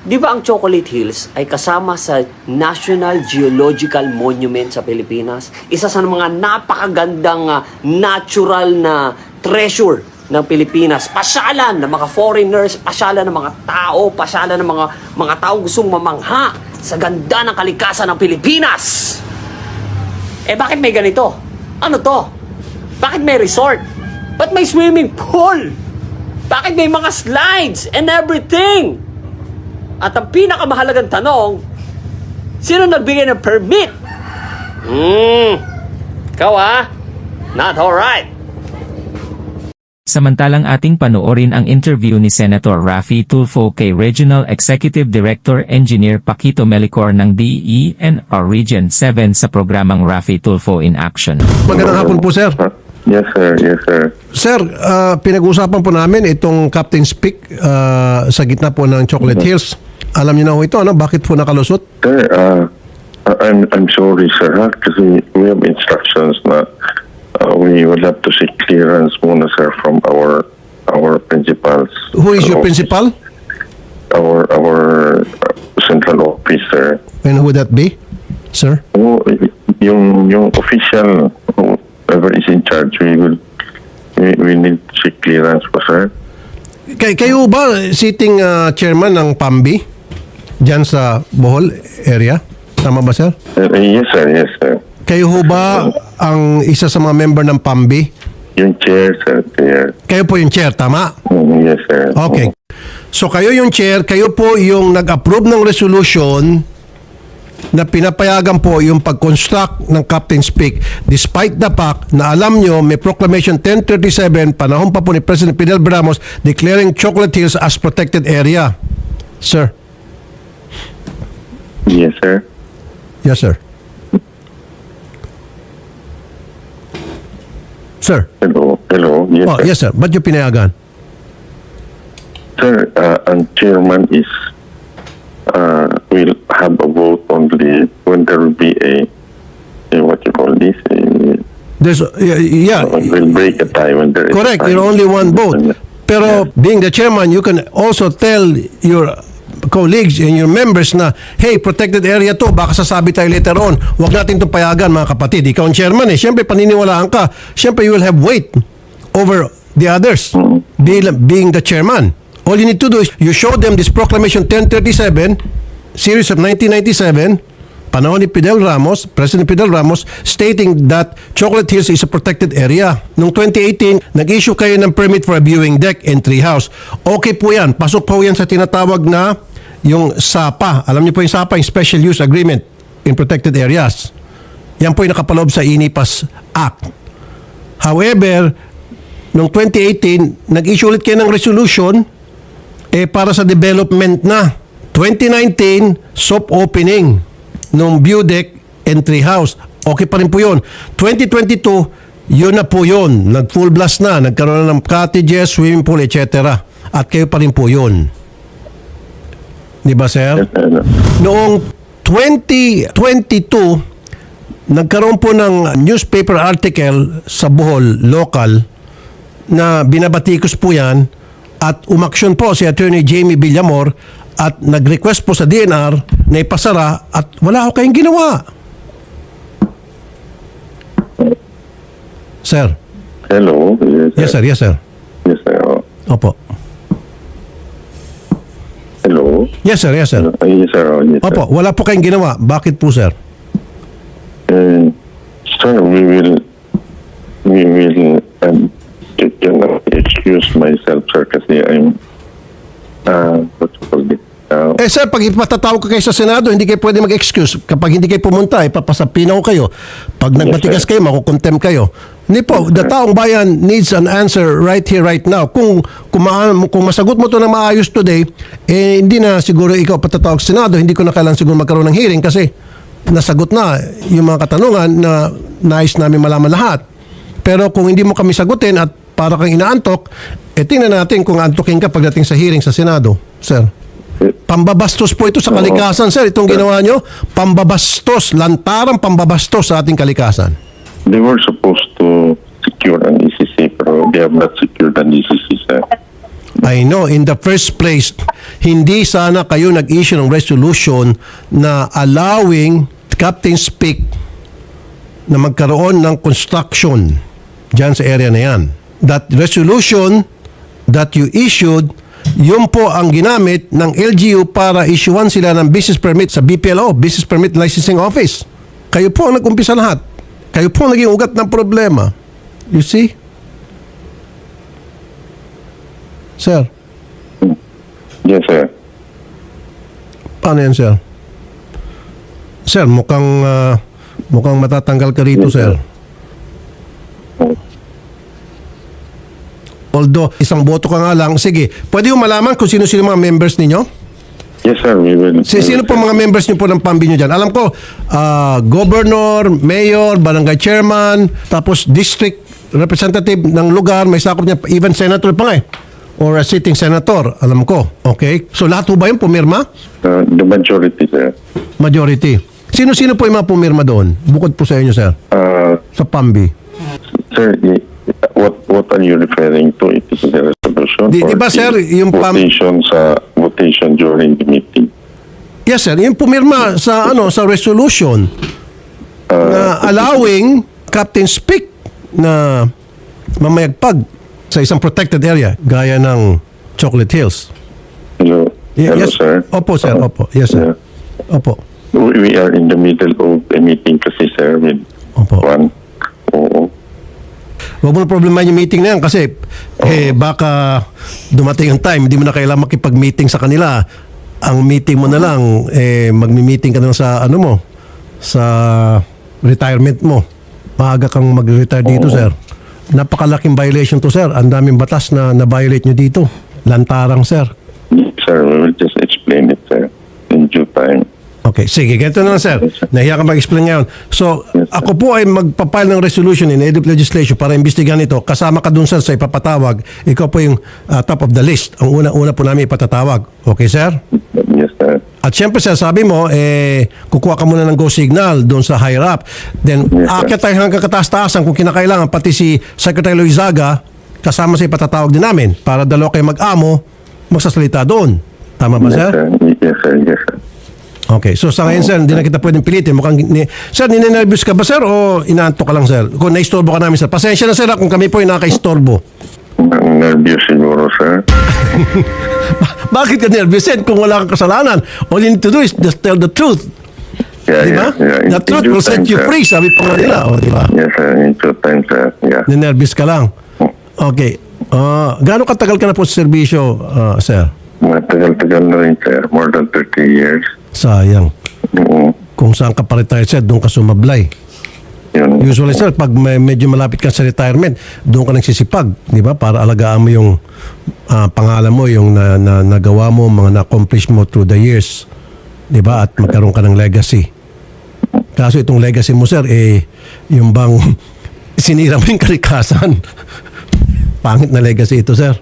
Di ba ang Chocolate Hills ay kasama sa National Geological Monument sa Pilipinas? Isa sa mga napakagandang natural na treasure ng Pilipinas. Pasyalan ng mga foreigners, pasyalan ng mga tao, pasyalan ng mga tao gustong mamangha sa ganda ng kalikasan ng Pilipinas. Eh bakit may ganito? Ano to? Bakit may resort? Ba't may swimming pool? Bakit may mga slides and everything? At ang pinakamahalagang tanong, sino nagbigay ng permit? Ikaw not alright. Samantalang ating panoorin ang interview ni Senator Raffy Tulfo kay Regional Executive Director Engineer Paquito Melicor ng DENR Region 7 sa programang Raffy Tulfo in Action. Magandang hapon po, sir. Yes, sir. Yes, sir. Sir, pinag-uusapan po namin itong Captain's Peak sa gitna po ng Chocolate Hills. Alam niyo na ho ito, ano? Bakit po nakalusot? Sir, I'm sorry, sir, kasi we have instructions na we will have to seek clearance muna, sir, from our principals. Who is your office. principal? Our central office, sir. And who would that be, sir? Yung official, whoever is in charge, we need to seek clearance po, sir. Kayo ba sitting chairman ng PAMBI dyan sa Bohol area? Tama ba, sir? Yes, sir. Yes, sir. Kayo ho ba ang isa sa mga member ng PAMBI? Yung chair, sir. Chair. Kayo po yung chair, tama? Yes, sir. Okay. So kayo yung chair, kayo po yung nag-approve ng resolution na pinapayagan po yung pag-construct ng Captain's Peak despite the fact na alam nyo may Proclamation 1037 panahon pa po ni President Fidel Ramos declaring Chocolate Hills as protected area. Sir. Yes, sir. Yes, sir. Sir. Hello. Yes, Oh, sir. yes, sir. Ba't yung pinayagan? Sir, ang chairman is will have a vote only when there will be a what you call this, There's, yeah. will break a tie when there is Correct. a tie. You're only one vote. Pero being the chairman, you can also tell your colleagues and your members na, hey, protected area to, baka sasabi tayo later on. Huwag natin itong payagan, mga kapatid. Ikaw ang chairman eh. Siyempre, paniniwalaan ka. Siyempre, you will have weight over the others being the chairman. All you need to do is you show them this Proclamation 1037, series of 1997, panahon ni Fidel Ramos, President Fidel Ramos, stating that Chocolate Hills is a protected area. Noong 2018, nag-issue kayo ng permit for a viewing deck and treehouse. Okay po yan. Pasok po yan sa tinatawag na yung SAPA. Alam niyo po yung SAPA, yung Special Use Agreement in Protected Areas. Yan po yung nakapaloob sa INIPAS Act. However, noong 2018, nag-issue ulit kayo ng resolution para sa development na. 2019, soft opening nung view deck and treehouse. Okay pa rin po yun. 2022, yun na po yun. Nag-full blast na. Nagkaroon na ng cottages, swimming pool, etc. At kayo pa rin po yun. Di ba, sir? Noong 2022, nagkaroon po ng newspaper article sa Bohol, local, na binabatikos po yan at umaksyon po si Attorney Jamie Villamor at nag-request po sa DNR na ipasara at wala ko kayong ginawa. Sir. Hello. Yes, sir. Yes, sir. Yes, sir. Opo. Hello. Yes, sir. Yes, sir. Yes, sir. Yes, sir. Opo, wala po kayong ginawa. Bakit po, sir? Sir, we will excuse myself, sir, kasi I'm what you call it? Sir, pag ipatatawag ko kayo sa Senado, hindi kayo pwede mag-excuse. Kapag hindi kayo pumunta, ipapasapinaw kayo. Pag nagmatigas kayo, makukontem kayo. Hindi po, the taong bayan needs an answer right here, right now. Kung masagot mo to na maayos today, hindi na siguro ikaw patatawag sa Senado, hindi ko na kailangan siguro magkaroon ng hearing kasi nasagot na yung mga katanungan na nais namin malaman lahat. Pero kung hindi mo kami sagutin at para kang inaantok, tingnan natin kung antokin ka pagdating sa hearing sa Senado, sir. Pambabastos po ito sa kalikasan, sir. Itong ginawa nyo, pambabastos, lantarang pambabastos sa ating kalikasan. They were supposed to secure an ECC, pero they have not secured an ECC, sir. I know, in the first place, hindi sana kayo nag-issue ng resolution na allowing Captain's Peak na magkaroon ng construction dyan sa area na yan. That resolution that you issued, yun po ang ginamit ng LGU para issuean sila ng business permit sa BPLO, Business Permit Licensing Office. Kayo po ang nag-umpisa lahat. Kayo po ang naging ugat ng problema. You see? Sir, Yes, sir. paano yan, sir? Sir, mukhang matatanggal ka rito, Yes, sir. sir. Although, isang boto ka nga lang. Sige, pwede yung malaman kung sino-sino mga members ninyo? Yes, sir. We will. Sino po mga members nyo po ng PAMBI nyo dyan? Alam ko, governor, mayor, barangay chairman, tapos district representative ng lugar, may sakop niya, even senator pa nga eh. Or a sitting senator, alam ko. Okay? So lahat po ba yung pumirma? The majority, sir. Majority. Sino-sino po yung mga pumirma doon? Bukod po sa inyo, sir. Sa PAMBI. Sir, what are you referring to? It is the resolution Di or ba, the sir, yung votation during the meeting? Yes, sir. Yung pumirma sa sa resolution na allowing Captain's Peak na mamayagpag sa isang protected area gaya ng Chocolate Hills. Hello, hello, Yes. sir. Opo, sir. Opo. Yes, sir. Opo. We are in the middle of a meeting kasi, sir, with Opo. one. Oo. Huwag mo na problema yung meeting na yan kasi baka dumating ang time, hindi mo na kailangan makipag-meeting sa kanila. Ang meeting mo na lang, magmi-meeting ka na lang sa sa retirement mo. Maaga kang mag-retire dito, sir. Napakalaking violation to, sir. Ang daming batas na na-violate nyo dito. Lantarang, sir. Yes, sir, we will just explain it, sir, in due time. Okay, sige. Ganito na lang, sir. Nahiya ka mag-explain ngayon. So, ako po ay magpapile ng resolution in EDUP legislation para imbestigahan ito. Kasama ka dun, sir, sa ipapatawag. Ikaw po yung top of the list. Ang una po namin ipatatawag. Okay, sir? Yes, sir. At syempre, sir, sabi mo, kukuha ka muna ng go signal doon sa higher up. Then, Yes, sir. aakyat tayo hanggang kataas-taasan kung kinakailangan. Pati si Secretary Loizaga, kasama sa ipatatawag din namin para dalawa kayo mag-amo, magsasalita doon. Tama ba, Yes, sir? sir. Yes, sir. Yes, sir. Okay. So, sa ngayon, sir, hindi na kita pwedeng pilitin. Sir, ninenervous ka ba, sir, o inaantok ka lang, sir? Kung naistorbo ka namin, sir. Pasensya na, sir, kung kami po yung nakakaistorbo. Nervous siguro, sir. Bakit ka nervous, sir, kung wala kang kasalanan? All you need to do is just tell the truth. Yeah, Di ba? yeah. The In truth due will set time, you sir. free, sabi pa nga nila. O, di ba? Yes, sir. In due time, sir. Yeah. Ninervous ka lang. Okay. Gaano katagal ka na po sa serbisyo, sir? Matagal-tagal na rin, sir. More than 30 years. Sayang. Oo. Kung saan ka pa retire, sir, doon ka sumablay. Yun. Usually, sir, pag medyo malapit ka sa retirement, doon ka nagsisipag, di ba? Para alagaan mo yung pangalan mo, yung nagawa mo, mga na-accomplish mo through the years. Di ba? At magkaroon ka ng legacy. Kaso itong legacy mo, sir, yung bang sinira mo yung kalikasan. Pangit na legacy ito, sir.